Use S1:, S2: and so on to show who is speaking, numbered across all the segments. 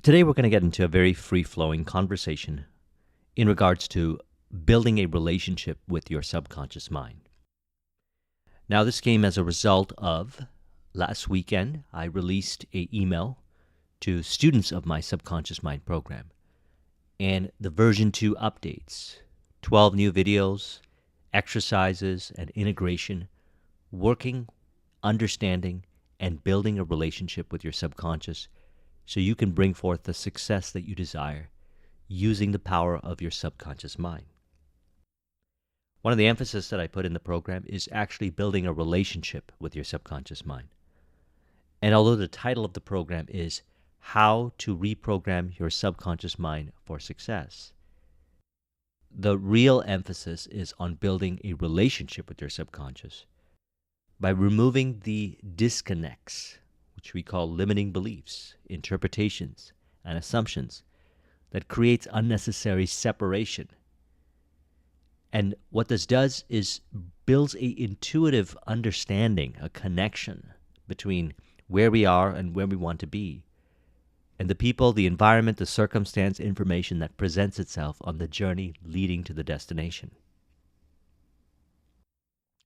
S1: Today we're going to get into a very free-flowing conversation in regards to building a relationship with your subconscious mind. Now, this came as a result of last weekend I released an email to students of my Subconscious Mind program and the version 2 updates, 12 new videos, exercises, and integration, working, understanding, and building a relationship with your subconscious so you can bring forth the success that you desire using the power of your subconscious mind. One of the emphasis that I put in the program is actually building a relationship with your subconscious mind. And although the title of the program is How to Reprogram Your Subconscious Mind for Success, the real emphasis is on building a relationship with your subconscious by removing the disconnects, which we call limiting beliefs, interpretations, and assumptions that creates unnecessary separation. And what this does is builds an intuitive understanding, a connection between where we are and where we want to be, and the people, the environment, the circumstance, information that presents itself on the journey leading to the destination.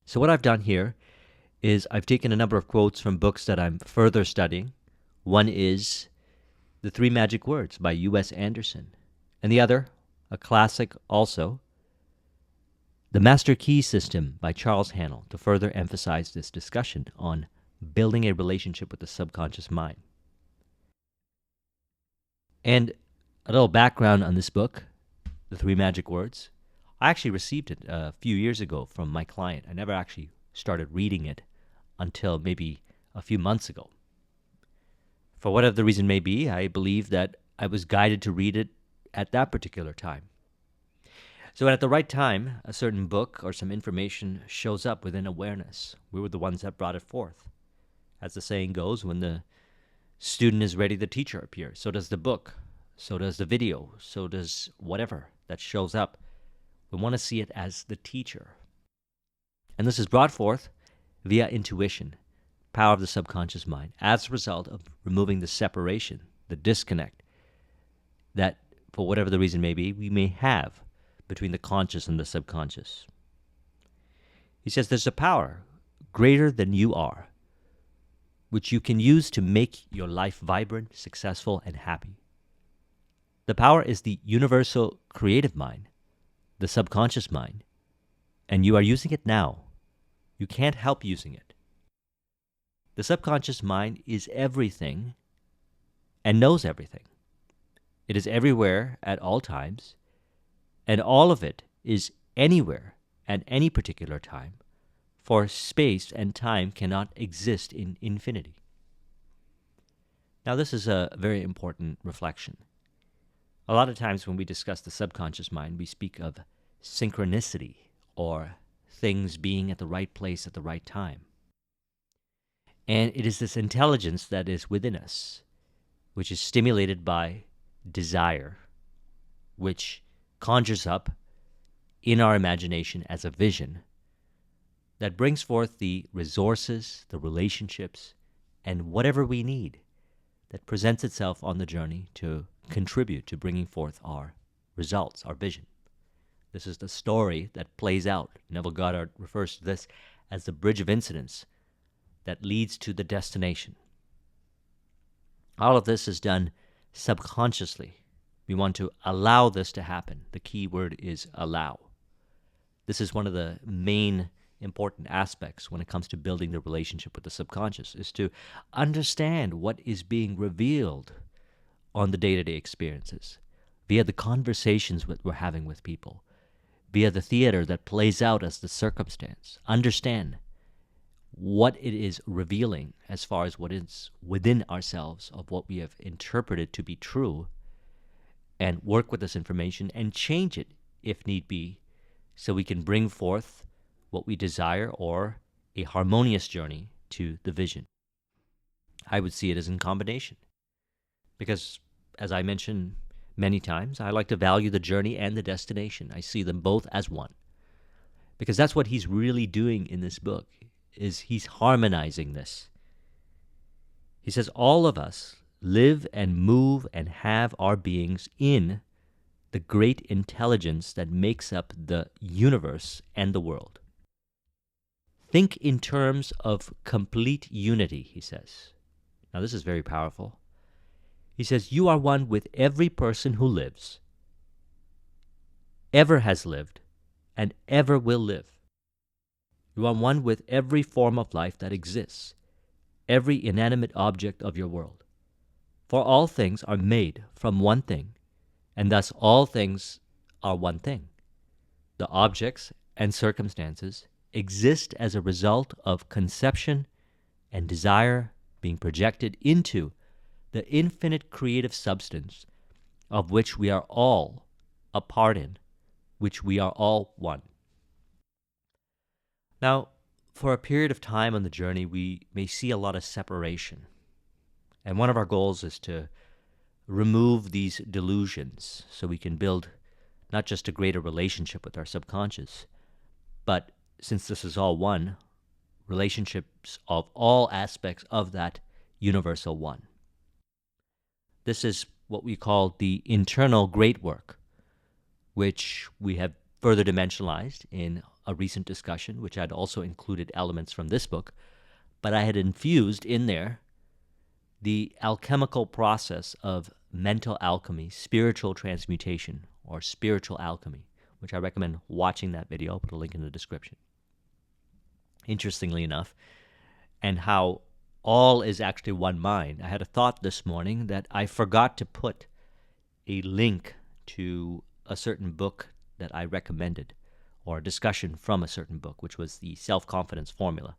S1: So what I've done here is I've taken a number of quotes from books that I'm further studying. One is The Three Magic Words by U.S. Anderson, and the other, a classic also, The Master Key System by Charles Haanel, to further emphasize this discussion on building a relationship with the subconscious mind. And a little background on this book, The Three Magic Words. I actually received it a few years ago from my client. I never actually started reading it until maybe a few months ago. For whatever the reason may be, I believe that I was guided to read it at that particular time. So at the right time, a certain book or some information shows up within awareness. We were the ones that brought it forth. As the saying goes, when the student is ready, the teacher appears. So does the book, so does the video, so does whatever that shows up. We want to see it as the teacher. And this is brought forth via intuition, power of the subconscious mind, as a result of removing the separation, the disconnect that, for whatever the reason may be, we may have between the conscious and the subconscious. He says there's a power greater than you are, which you can use to make your life vibrant, successful, and happy. The power is the universal creative mind, the subconscious mind, and you are using it now. You can't help using it. The subconscious mind is everything and knows everything. It is everywhere at all times, and all of it is anywhere at any particular time, for space and time cannot exist in infinity. Now, this is a very important reflection. A lot of times when we discuss the subconscious mind, we speak of synchronicity or things being at the right place at the right time. And it is this intelligence that is within us, which is stimulated by desire, which conjures up in our imagination as a vision that brings forth the resources, the relationships, and whatever we need that presents itself on the journey to contribute to bringing forth our results, our vision. This is the story that plays out. Neville Goddard refers to this as the bridge of incidents that leads to the destination. All of this is done subconsciously. We want to allow this to happen. The key word is allow. This is one of the main important aspects when it comes to building the relationship with the subconscious, is to understand what is being revealed on the day-to-day experiences via the conversations that we're having with people, via the theater that plays out as the circumstance. Understand what it is revealing as far as what is within ourselves of what we have interpreted to be true, and work with this information and change it if need be, so we can bring forth what we desire or a harmonious journey to the vision. I would see it as in combination because, as I mentioned many times, I like to value the journey and the destination. I see them both as one because that's what he's really doing in this book, is he's harmonizing this. He says all of us live and move and have our beings in the great intelligence that makes up the universe and the world. Think in terms of complete unity, he says. Now, this is very powerful. He says, you are one with every person who lives, ever has lived, and ever will live. You are one with every form of life that exists, every inanimate object of your world. For all things are made from one thing, and thus all things are one thing. The objects and circumstances exist as a result of conception and desire being projected into the infinite creative substance of which we are all a part in, which we are all one. Now, for a period of time on the journey, we may see a lot of separation. And one of our goals is to remove these delusions so we can build not just a greater relationship with our subconscious, but since this is all one, relationships of all aspects of that universal one. This is what we call the internal great work, which we have further dimensionalized in a recent discussion, which had also included elements from this book, but I had infused in there the alchemical process of mental alchemy, spiritual transmutation, or spiritual alchemy, which I recommend watching that video. I'll put a link in the description. Interestingly enough, and how all is actually one mind. I had a thought this morning that I forgot to put a link to a certain book that I recommended, or a discussion from a certain book, which was the Self-Confidence Formula.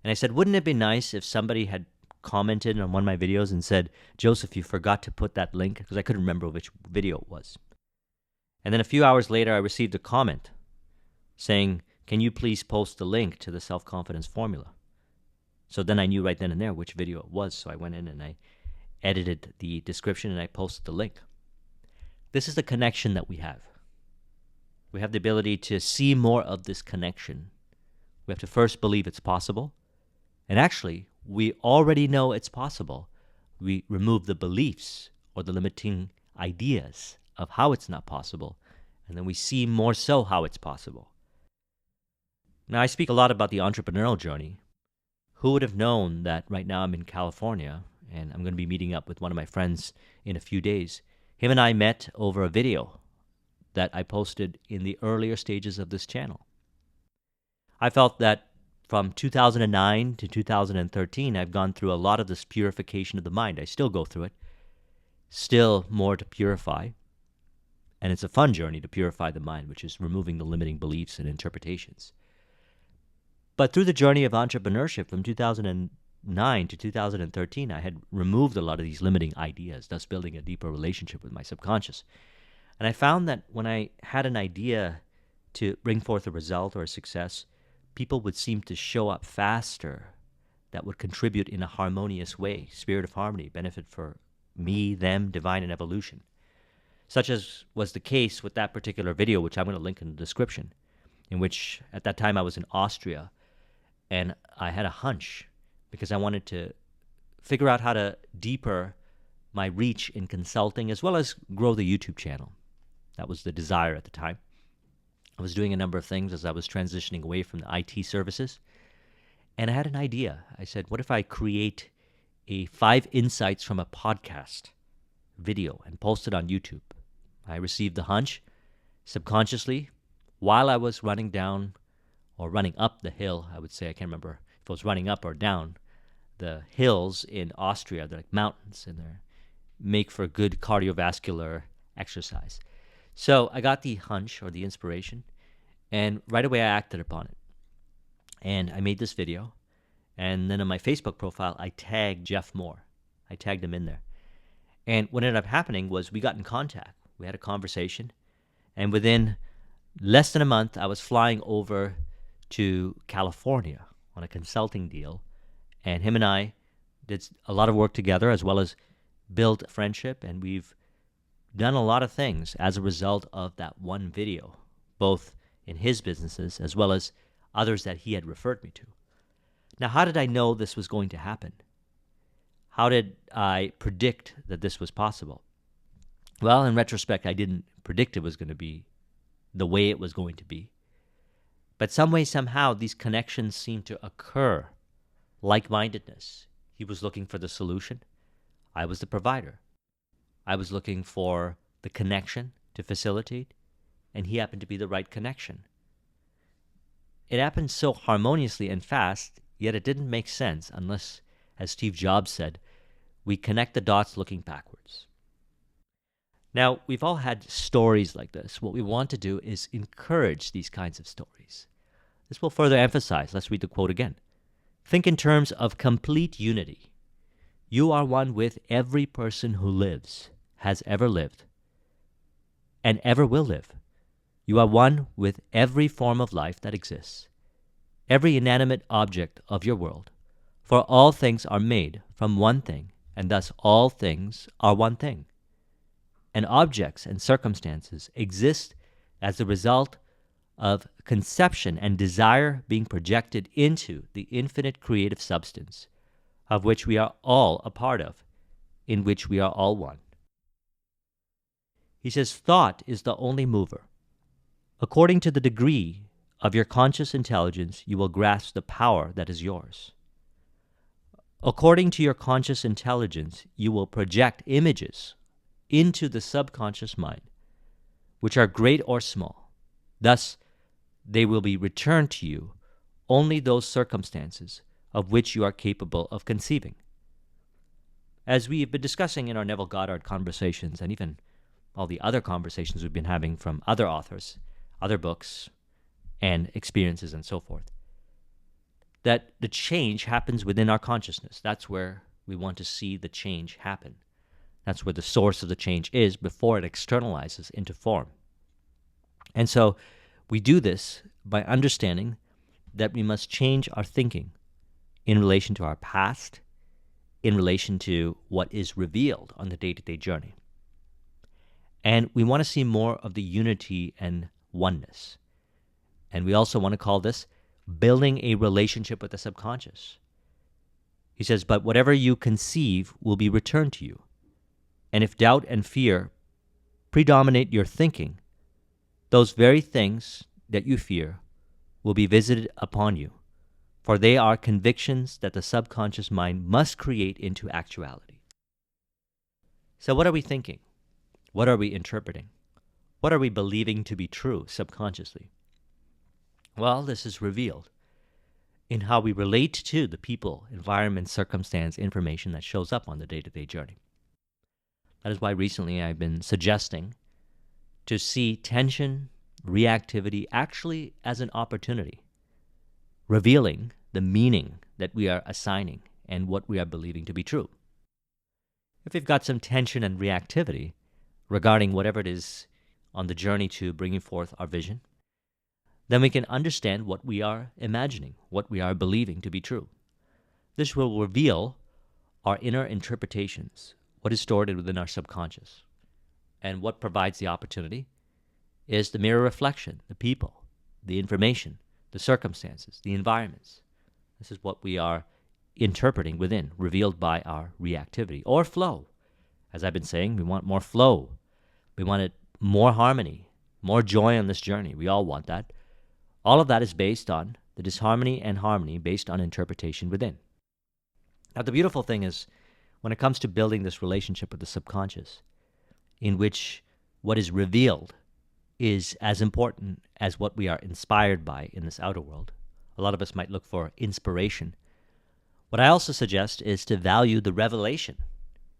S1: And I said, wouldn't it be nice if somebody had commented on one of my videos and said, Joseph, you forgot to put that link, because I couldn't remember which video it was. And then a few hours later, I received a comment saying, can you please post the link to the Self-Confidence Formula? So then I knew right then and there which video it was, so I went in and I edited the description and I posted the link. This is the connection that we have. We have the ability to see more of this connection. We have to first believe it's possible. And actually, we already know it's possible. We remove the beliefs or the limiting ideas of how it's not possible, and then we see more so how it's possible. Now, I speak a lot about the entrepreneurial journey. Who would have known that right now I'm in California, and I'm going to be meeting up with one of my friends in a few days. Him and I met over a video that I posted in the earlier stages of this channel. I felt that from 2009 to 2013, I've gone through a lot of this purification of the mind. I still go through it. Still more to purify. And it's a fun journey to purify the mind, which is removing the limiting beliefs and interpretations. But through the journey of entrepreneurship from 2009 to 2013, I had removed a lot of these limiting ideas, thus building a deeper relationship with my subconscious. And I found that when I had an idea to bring forth a result or a success, people would seem to show up faster that would contribute in a harmonious way, spirit of harmony, benefit for me, them, divine, and evolution. Such as was the case with that particular video, which I'm going to link in the description, in which at that time I was in Austria, and I had a hunch because I wanted to figure out how to deeper my reach in consulting as well as grow the YouTube channel. That was the desire at the time. I was doing a number of things as I was transitioning away from the IT services, and I had an idea. I said, what if I create a 5 insights from a podcast video and post it on YouTube? I received the hunch subconsciously while I was running down or running up the hill, I would say. I can't remember if I was running up or down the hills in Austria. They're like mountains, and they make for good cardiovascular exercise. So I got the hunch or the inspiration, and right away I acted upon it. And I made this video, and then on my Facebook profile, I tagged Jeff Moore. I tagged him in there. And what ended up happening was we got in contact. We had a conversation, and within less than a month, I was flying over to California on a consulting deal, and him and I did a lot of work together as well as build a friendship, and we've done a lot of things as a result of that one video, both in his businesses as well as others that he had referred me to. Now, how did I know this was going to happen? How did I predict that this was possible? Well, in retrospect, I didn't predict it was going to be the way it was going to be. But some way, somehow, these connections seem to occur. Like-mindedness. He was looking for the solution. I was the provider. I was looking for the connection to facilitate, and he happened to be the right connection. It happened so harmoniously and fast, yet it didn't make sense unless, as Steve Jobs said, we connect the dots looking backwards. Now, we've all had stories like this. What we want to do is encourage these kinds of stories. This will further emphasize. Let's read the quote again. Think in terms of complete unity. You are one with every person who lives, has ever lived, and ever will live. You are one with every form of life that exists, every inanimate object of your world. For all things are made from one thing, and thus all things are one thing. And objects and circumstances exist as the result of conception and desire being projected into the infinite creative substance, of which we are all a part of, in which we are all one. He says, thought is the only mover. According to the degree of your conscious intelligence, you will grasp the power that is yours. According to your conscious intelligence, you will project images into the subconscious mind, which are great or small. Thus, they will be returned to you only those circumstances of which you are capable of conceiving. As we have been discussing in our Neville Goddard conversations, and even all the other conversations we've been having from other authors, other books, and experiences and so forth, that the change happens within our consciousness. That's where we want to see the change happen. That's where the source of the change is before it externalizes into form. And so we do this by understanding that we must change our thinking in relation to our past, in relation to what is revealed on the day-to-day journey. And we want to see more of the unity and oneness. And we also want to call this building a relationship with the subconscious. He says, but whatever you conceive will be returned to you. And if doubt and fear predominate your thinking, those very things that you fear will be visited upon you, for they are convictions that the subconscious mind must create into actuality. So what are we thinking? What are we interpreting? What are we believing to be true subconsciously? Well, this is revealed in how we relate to the people, environment, circumstance, information that shows up on the day-to-day journey. That is why recently I've been suggesting to see tension, reactivity actually as an opportunity, revealing the meaning that we are assigning and what we are believing to be true. If we've got some tension and reactivity regarding whatever it is on the journey to bringing forth our vision, then we can understand what we are imagining, what we are believing to be true. This will reveal our inner interpretations, what is stored within our subconscious. And what provides the opportunity is the mirror reflection, the people, the information, the circumstances, the environments. This is what we are interpreting within, revealed by our reactivity or flow. As I've been saying, we want more flow. We want more harmony, more joy on this journey. We all want that. All of that is based on the disharmony and harmony based on interpretation within. Now, the beautiful thing is, when it comes to building this relationship with the subconscious, in which what is revealed is as important as what we are inspired by in this outer world. A lot of us might look for inspiration. What I also suggest is to value the revelation.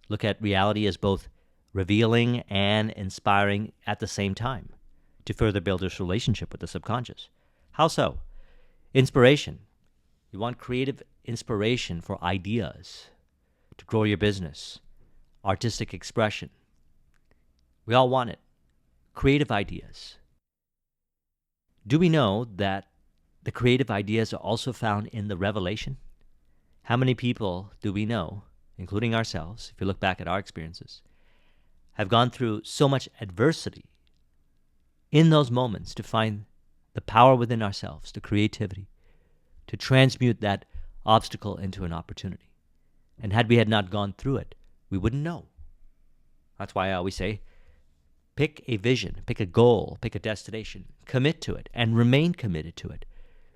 S1: Look at reality as both revealing and inspiring at the same time to further build this relationship with the subconscious. How so? Inspiration. You want creative inspiration for ideas, to grow your business, artistic expression. We all want it. Creative ideas. Do we know that the creative ideas are also found in the revelation? How many people do we know, including ourselves, if you look back at our experiences, have gone through so much adversity in those moments to find the power within ourselves, the creativity, to transmute that obstacle into an opportunity? And had we had not gone through it, we wouldn't know. That's why I always say, pick a vision, pick a goal, pick a destination, commit to it, and remain committed to it.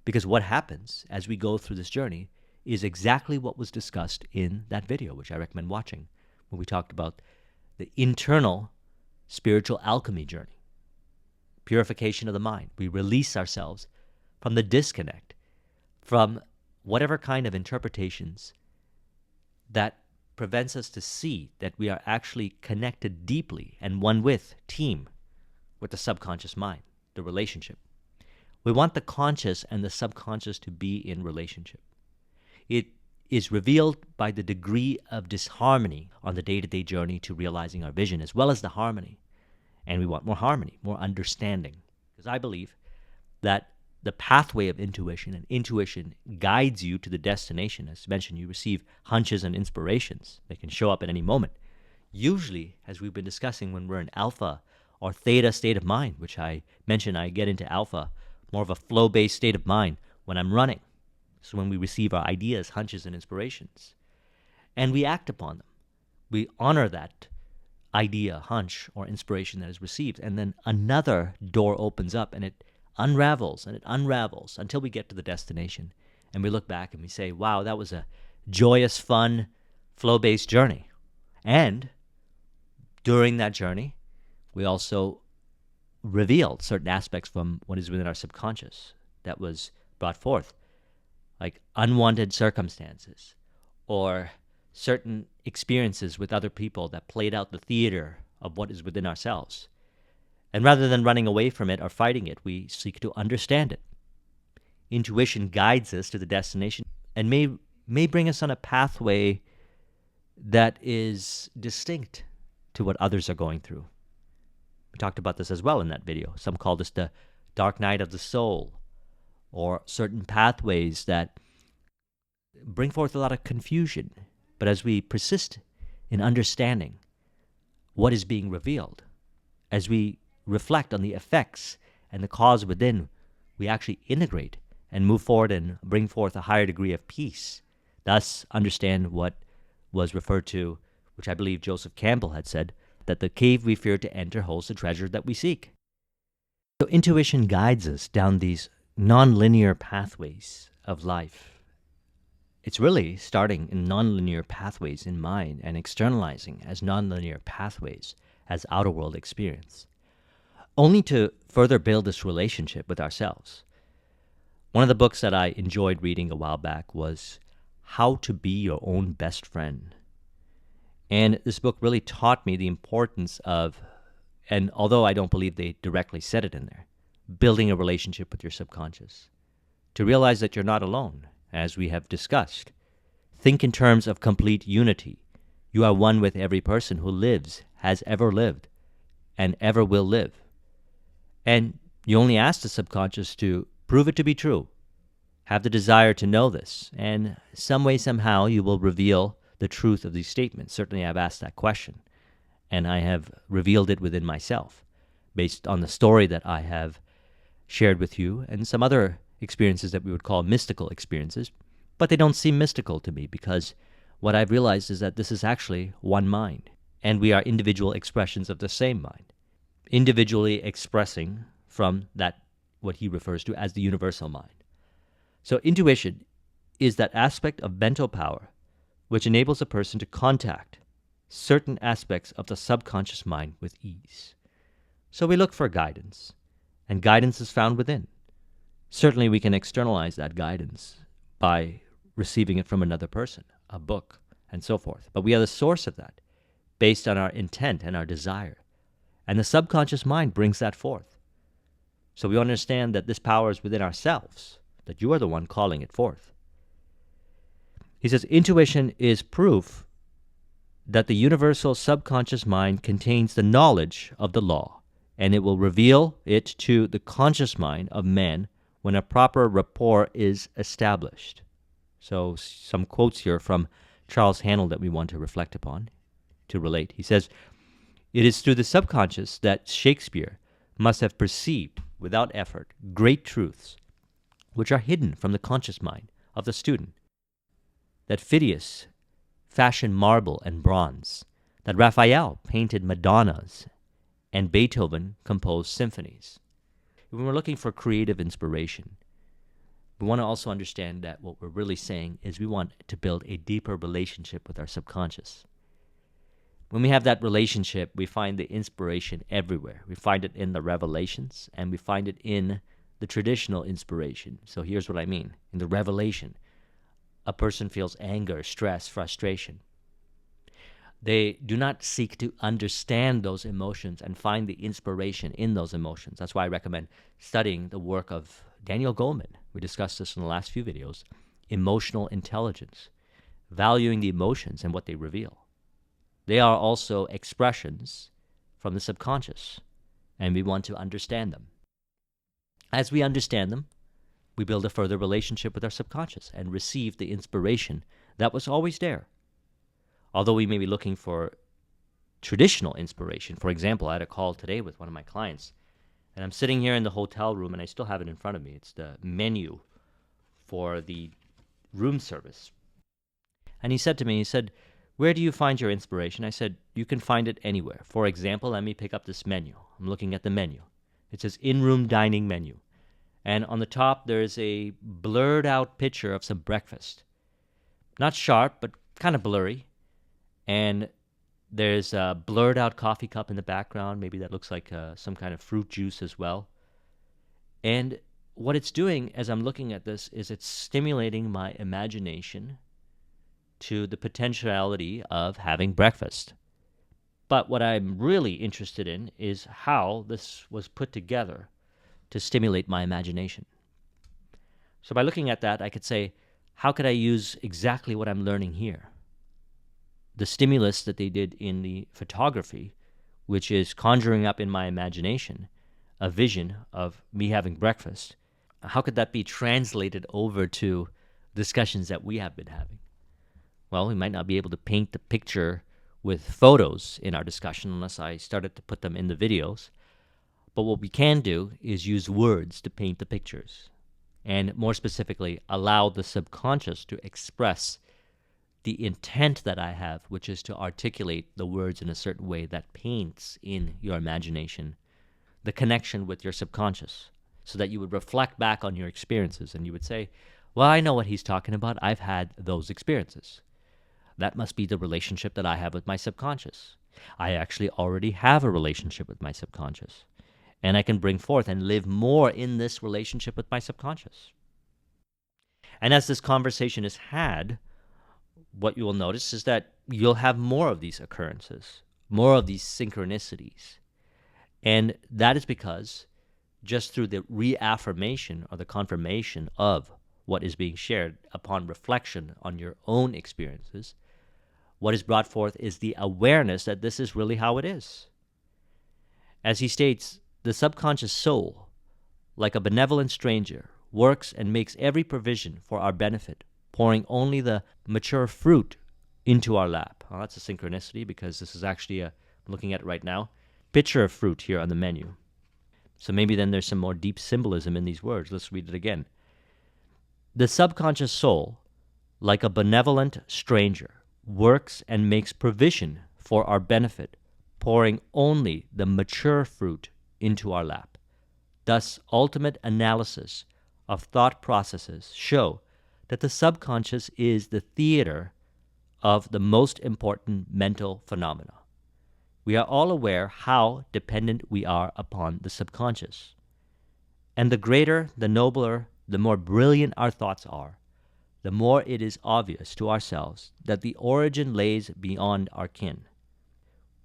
S1: Because what happens as we go through this journey is exactly what was discussed in that video, which I recommend watching, when we talked about the internal spiritual alchemy journey, purification of the mind. We release ourselves from the disconnect, from whatever kind of interpretations that prevents us to see that we are actually connected deeply and one with the subconscious mind, the relationship. We want the conscious and the subconscious to be in relationship. It is revealed by the degree of disharmony on the day-to-day journey to realizing our vision, as well as the harmony. And we want more harmony, more understanding. Because I believe that the pathway of intuition, and intuition guides you to the destination. As mentioned, you receive hunches and inspirations. They can show up at any moment. Usually, as we've been discussing, when we're in alpha or theta state of mind, which I mentioned, I get into alpha, more of a flow-based state of mind when I'm running. So when we receive our ideas, hunches, and inspirations, and we act upon them, we honor that idea, hunch, or inspiration that is received, and then another door opens up, and it unravels until we get to the destination. And we look back and we say, wow, that was a joyous, fun, flow-based journey. And during that journey, we also revealed certain aspects from what is within our subconscious that was brought forth, like unwanted circumstances or certain experiences with other people that played out the theater of what is within ourselves. And rather than running away from it or fighting it, we seek to understand it. Intuition guides us to the destination and may bring us on a pathway that is distinct to what others are going through. We talked about this as well in that video. Some call this the dark night of the soul, or certain pathways that bring forth a lot of confusion. But as we persist in understanding what is being revealed, as we reflect on the effects and the cause within, we actually integrate and move forward and bring forth a higher degree of peace. Thus, understand what was referred to, which I believe Joseph Campbell had said, that the cave we fear to enter holds the treasure that we seek. So intuition guides us down these non-linear pathways of life. It's really starting in non-linear pathways in mind and externalizing as non-linear pathways as outer world experience, only to further build this relationship with ourselves. One of the books that I enjoyed reading a while back was How to Be Your Own Best Friend. And this book really taught me the importance of, and although I don't believe they directly said it in there, building a relationship with your subconscious. To realize that you're not alone, as we have discussed. Think in terms of complete unity. You are one with every person who lives, has ever lived, and ever will live. And you only ask the subconscious to prove it to be true. Have the desire to know this, and some way, somehow, you will reveal the truth of these statements. Certainly I've asked that question, and I have revealed it within myself, based on the story that I have shared with you, and some other experiences that we would call mystical experiences, but they don't seem mystical to me, because what I've realized is that this is actually one mind, and we are individual expressions of the same mind, individually expressing from that, what he refers to as the universal mind. So intuition is that aspect of mental power which enables a person to contact certain aspects of the subconscious mind with ease. So we look for guidance, and guidance is found within. Certainly we can externalize that guidance by receiving it from another person, a book, and so forth. But we are the source of that, based on our intent and our desire. And the subconscious mind brings that forth. So we understand that this power is within ourselves, that you are the one calling it forth. He says, intuition is proof that the universal subconscious mind contains the knowledge of the law, and it will reveal it to the conscious mind of man when a proper rapport is established. So some quotes here from Charles Handel that we want to reflect upon, to relate. He says, it is through the subconscious that Shakespeare must have perceived, without effort, great truths, which are hidden from the conscious mind of the student, that Phidias fashioned marble and bronze, that Raphael painted Madonnas, and Beethoven composed symphonies. When we're looking for creative inspiration, we want to also understand that what we're really saying is we want to build a deeper relationship with our subconscious. When we have that relationship, we find the inspiration everywhere. We find it in the revelations, and we find it in the traditional inspiration. So here's what I mean. In the revelation, a person feels anger, stress, frustration. They do not seek to understand those emotions and find the inspiration in those emotions. That's why I recommend studying the work of Daniel Goleman. We discussed this in the last few videos. Emotional intelligence, valuing the emotions and what they reveal. They are also expressions from the subconscious, and we want to understand them. As we understand them, we build a further relationship with our subconscious and receive the inspiration that was always there. Although we may be looking for traditional inspiration. For example, I had a call today with one of my clients, and I'm sitting here in the hotel room, and I still have it in front of me. It's the menu for the room service. And he said to me, where do you find your inspiration? I said, you can find it anywhere. For example, let me pick up this menu. I'm looking at the menu. It says in-room dining menu. And on the top, there's a blurred out picture of some breakfast. Not sharp, but kind of blurry. And there's a blurred out coffee cup in the background. Maybe that looks like some kind of fruit juice as well. And what it's doing as I'm looking at this is it's stimulating my imagination to the potentiality of having breakfast. But what I'm really interested in is how this was put together to stimulate my imagination. So by looking at that, I could say, how could I use exactly what I'm learning here? The stimulus that they did in the photography, which is conjuring up in my imagination a vision of me having breakfast, how could that be translated over to discussions that we have been having? Well, we might not be able to paint the picture with photos in our discussion unless I started to put them in the videos. But what we can do is use words to paint the pictures, and more specifically, allow the subconscious to express the intent that I have, which is to articulate the words in a certain way that paints in your imagination the connection with your subconscious, so that you would reflect back on your experiences and you would say, well, I know what he's talking about. I've had those experiences. That must be the relationship that I have with my subconscious. I actually already have a relationship with my subconscious, and I can bring forth and live more in this relationship with my subconscious. And as this conversation is had, what you will notice is that you'll have more of these occurrences, more of these synchronicities. And that is because just through the reaffirmation or the confirmation of what is being shared upon reflection on your own experiences, what is brought forth is the awareness that this is really how it is. As he states, the subconscious soul, like a benevolent stranger, works and makes every provision for our benefit, pouring only the mature fruit into our lap. Well, that's a synchronicity because this is actually I'm looking at it right now, picture of fruit here on the menu. So maybe then there's some more deep symbolism in these words. Let's read it again. The subconscious soul, like a benevolent stranger, works and makes provision for our benefit, pouring only the mature fruit into our lap. Thus, ultimate analysis of thought processes show that the subconscious is the theater of the most important mental phenomena. We are all aware how dependent we are upon the subconscious. And the greater, the nobler, the more brilliant our thoughts are, the more it is obvious to ourselves that the origin lays beyond our ken.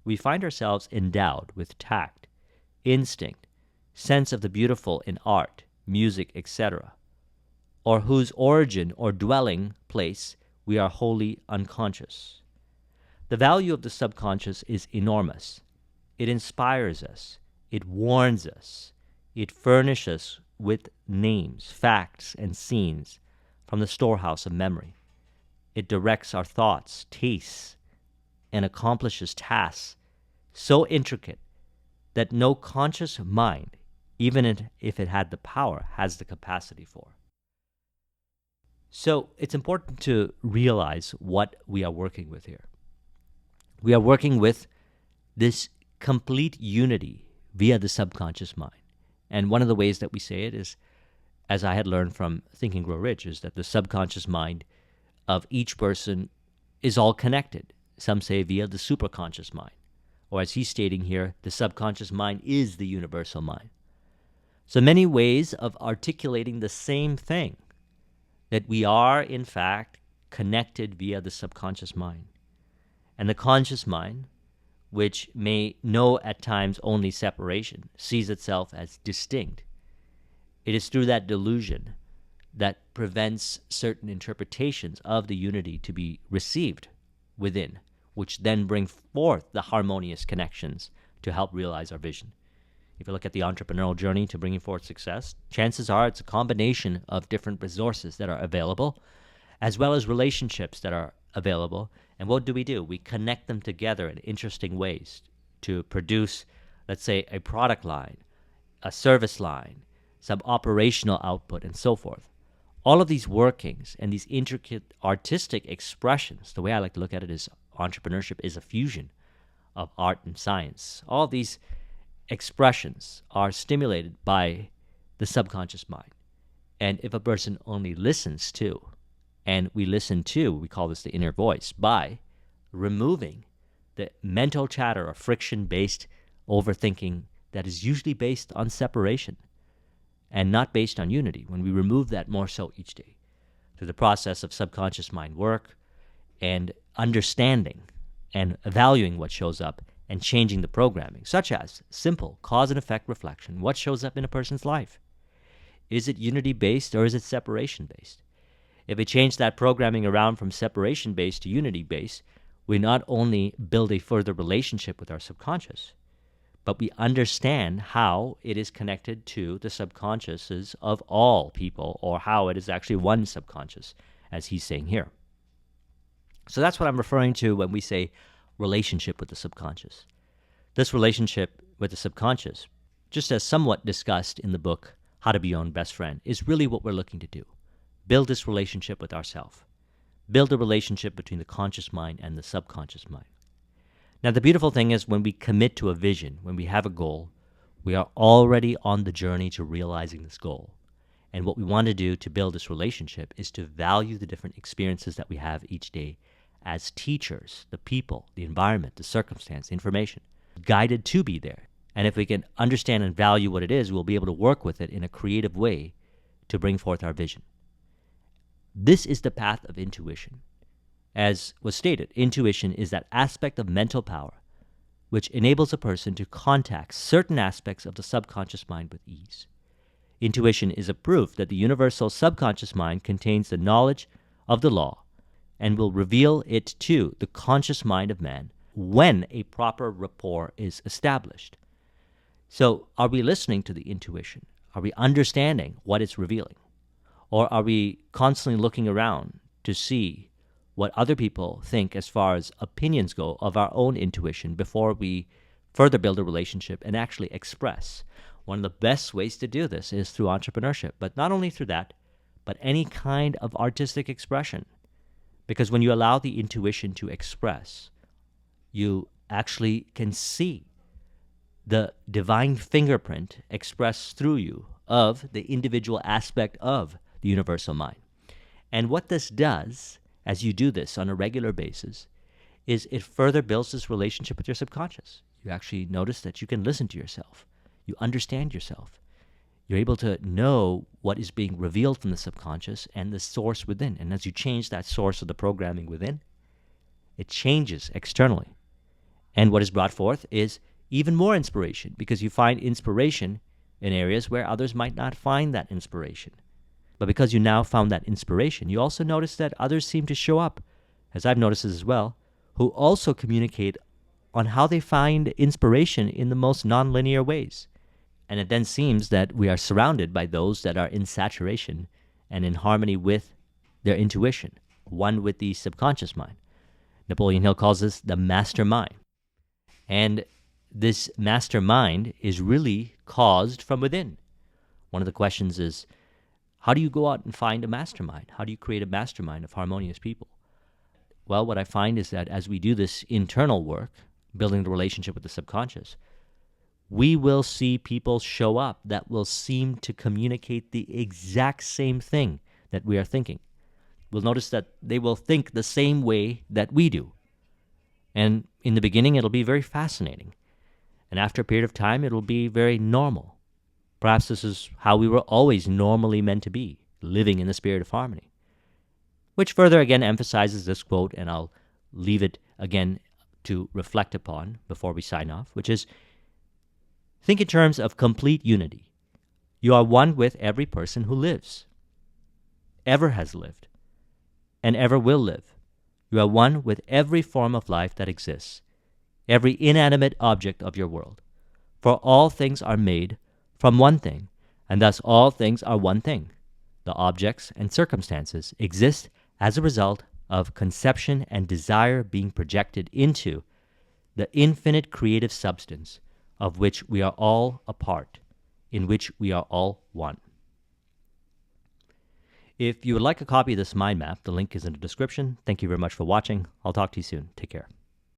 S1: We find ourselves endowed with tact, instinct, sense of the beautiful in art, music, etc., or whose origin or dwelling place we are wholly unconscious. The value of the subconscious is enormous. It inspires us. It warns us. It furnishes us with names, facts, and scenes from the storehouse of memory. It directs our thoughts, tastes, and accomplishes tasks so intricate that no conscious mind, even if it had the power, has the capacity for. So it's important to realize what we are working with here. We are working with this complete unity via the subconscious mind. And one of the ways that we say it is, as I had learned from Think and Grow Rich, is that the subconscious mind of each person is all connected. Some say via the superconscious mind. Or as he's stating here, the subconscious mind is the universal mind. So many ways of articulating the same thing, that we are, in fact, connected via the subconscious mind. And the conscious mind, which may know at times only separation, sees itself as distinct. It is through that delusion that prevents certain interpretations of the unity to be received within, which then bring forth the harmonious connections to help realize our vision. If you look at the entrepreneurial journey to bringing forth success, chances are it's a combination of different resources that are available, as well as relationships that are available. And what do? We connect them together in interesting ways to produce, let's say, a product line, a service line, some operational output, and so forth. All of these workings and these intricate artistic expressions, the way I like to look at it is entrepreneurship is a fusion of art and science. All these expressions are stimulated by the subconscious mind. And if a person only listens to, and we listen to, we call this the inner voice, by removing the mental chatter or friction-based overthinking that is usually based on separation and not based on unity, when we remove that more so each day through the process of subconscious mind work and understanding and valuing what shows up and changing the programming, such as simple cause and effect reflection. What shows up in a person's life? Is it unity-based or is it separation-based? If we change that programming around from separation-based to unity-based, we not only build a further relationship with our subconscious, but we understand how it is connected to the subconsciouses of all people, or how it is actually one subconscious, as he's saying here. So that's what I'm referring to when we say relationship with the subconscious. This relationship with the subconscious, just as somewhat discussed in the book How to Be Your Own Best Friend, is really what we're looking to do. Build this relationship with ourselves. Build a relationship between the conscious mind and the subconscious mind. Now, the beautiful thing is when we commit to a vision, when we have a goal, we are already on the journey to realizing this goal. And what we want to do to build this relationship is to value the different experiences that we have each day as teachers, the people, the environment, the circumstance, the information, guided to be there. And if we can understand and value what it is, we'll be able to work with it in a creative way to bring forth our vision. This is the path of intuition. As was stated, intuition is that aspect of mental power which enables a person to contact certain aspects of the subconscious mind with ease. Intuition is a proof that the universal subconscious mind contains the knowledge of the law and will reveal it to the conscious mind of man when a proper rapport is established. So, are we listening to the intuition? Are we understanding what it's revealing? Or are we constantly looking around to see what other people think as far as opinions go of our own intuition before we further build a relationship and actually express? One of the best ways to do this is through entrepreneurship, but not only through that, but any kind of artistic expression. Because when you allow the intuition to express, you actually can see the divine fingerprint expressed through you of the individual aspect of the universal mind. And what this does, as you do this on a regular basis, is it further builds this relationship with your subconscious. You actually notice that you can listen to yourself. You understand yourself. You're able to know what is being revealed from the subconscious and the source within. And as you change that source of the programming within, it changes externally. And what is brought forth is even more inspiration, because you find inspiration in areas where others might not find that inspiration. But because you now found that inspiration, you also notice that others seem to show up, as I've noticed as well, who also communicate on how they find inspiration in the most nonlinear ways. And it then seems that we are surrounded by those that are in saturation and in harmony with their intuition, one with the subconscious mind. Napoleon Hill calls this the master mind. And this master mind is really caused from within. One of the questions is, How do you go out and find a mastermind? How do you create a mastermind of harmonious people? Well, what I find is that as we do this internal work, building the relationship with the subconscious, we will see people show up that will seem to communicate the exact same thing that we are thinking. We'll notice that they will think the same way that we do. And in the beginning, it'll be very fascinating. And after a period of time, it'll be very normal. Perhaps this is how we were always normally meant to be, living in the spirit of harmony. Which further again emphasizes this quote, and I'll leave it again to reflect upon before we sign off, which is, think in terms of complete unity. You are one with every person who lives, ever has lived, and ever will live. You are one with every form of life that exists, every inanimate object of your world. For all things are made from one thing, and thus all things are one thing. The objects and circumstances exist as a result of conception and desire being projected into the infinite creative substance of which we are all a part, in which we are all one. If you would like a copy of this mind map, the link is in the description. Thank you very much for watching. I'll talk to you soon. Take care.